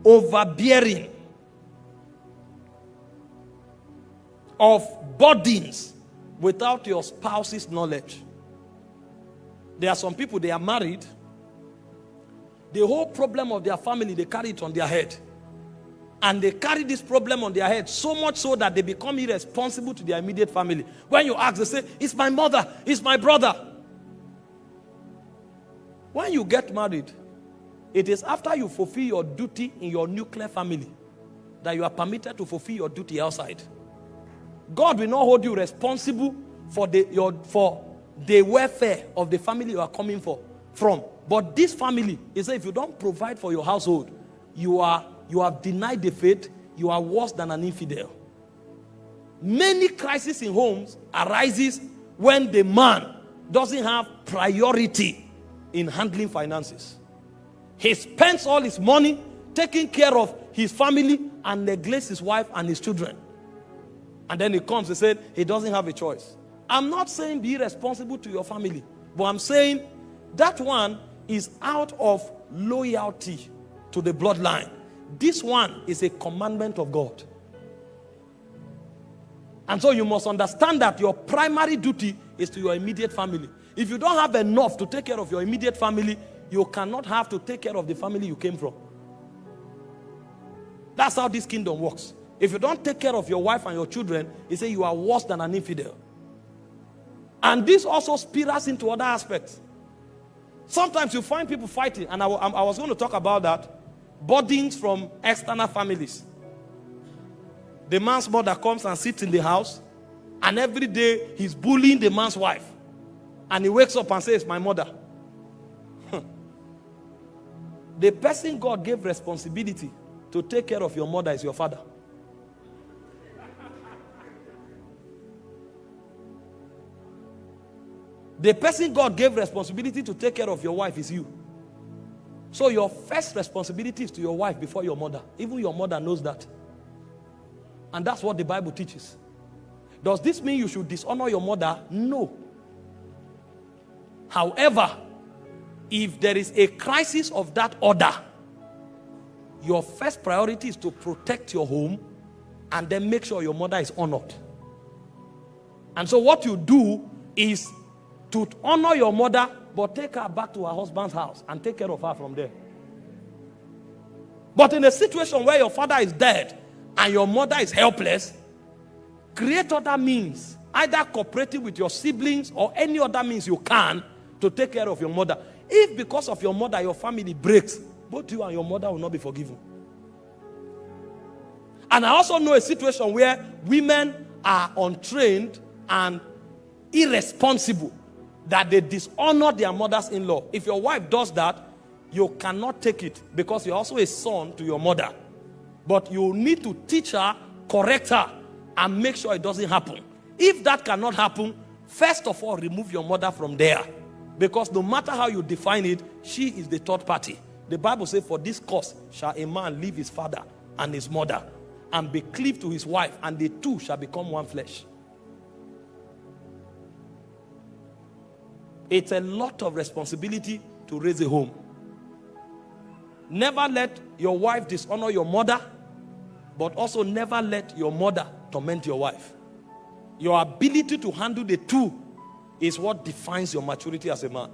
overbearing, of burdens without your spouse's knowledge. There are some people, they are married. The whole problem of their family, they carry it on their head. And they carry this problem on their head so much so that they become irresponsible to their immediate family. When you ask, they say, it's my mother, it's my brother. When you get married, it is after you fulfill your duty in your nuclear family that you are permitted to fulfill your duty outside. God will not hold you responsible for the welfare of the family you are coming from. But this family, he said, if you don't provide for your household, you have denied the faith, you are worse than an infidel. Many crises in homes arises when the man doesn't have priority in handling finances. He spends all his money taking care of his family and neglects his wife and his children. And then he comes and said he doesn't have a choice. I'm not saying be responsible to your family, but I'm saying that one is out of loyalty to the bloodline. This one is a commandment of God. And so you must understand that your primary duty is to your immediate family. If you don't have enough to take care of your immediate family, you cannot have to take care of the family you came from. That's how this kingdom works. If you don't take care of your wife and your children, he says you are worse than an infidel. And this also spirals into other aspects. Sometimes you find people fighting, and I was going to talk about that. Burdens from external families. The man's mother comes and sits in the house, and every day he's bullying the man's wife. And he wakes up and says, my mother. The person God gave responsibility to take care of your mother is your father. The person God gave responsibility to take care of your wife is you. So your first responsibility is to your wife before your mother. Even your mother knows that. And that's what the Bible teaches. Does this mean you should dishonor your mother? No. However, if there is a crisis of that order, your first priority is to protect your home and then make sure your mother is honored. And so what you do is to honor your mother, but take her back to her husband's house and take care of her from there. But in a situation where your father is dead and your mother is helpless, create other means, either cooperating with your siblings or any other means you can to take care of your mother. If because of your mother your family breaks, both you and your mother will not be forgiven. And I also know a situation where women are untrained and irresponsible, that they dishonor their mothers-in-law. If your wife does that, you cannot take it because you're also a son to your mother. But you need to teach her, correct her, and make sure it doesn't happen. If that cannot happen, first of all, remove your mother from there. Because no matter how you define it, she is the third party. The Bible says, for this cause shall a man leave his father and his mother and be cleaved to his wife, and the two shall become one flesh. It's a lot of responsibility to raise a home. Never let your wife dishonor your mother, but also never let your mother torment your wife. Your ability to handle the two is what defines your maturity as a man.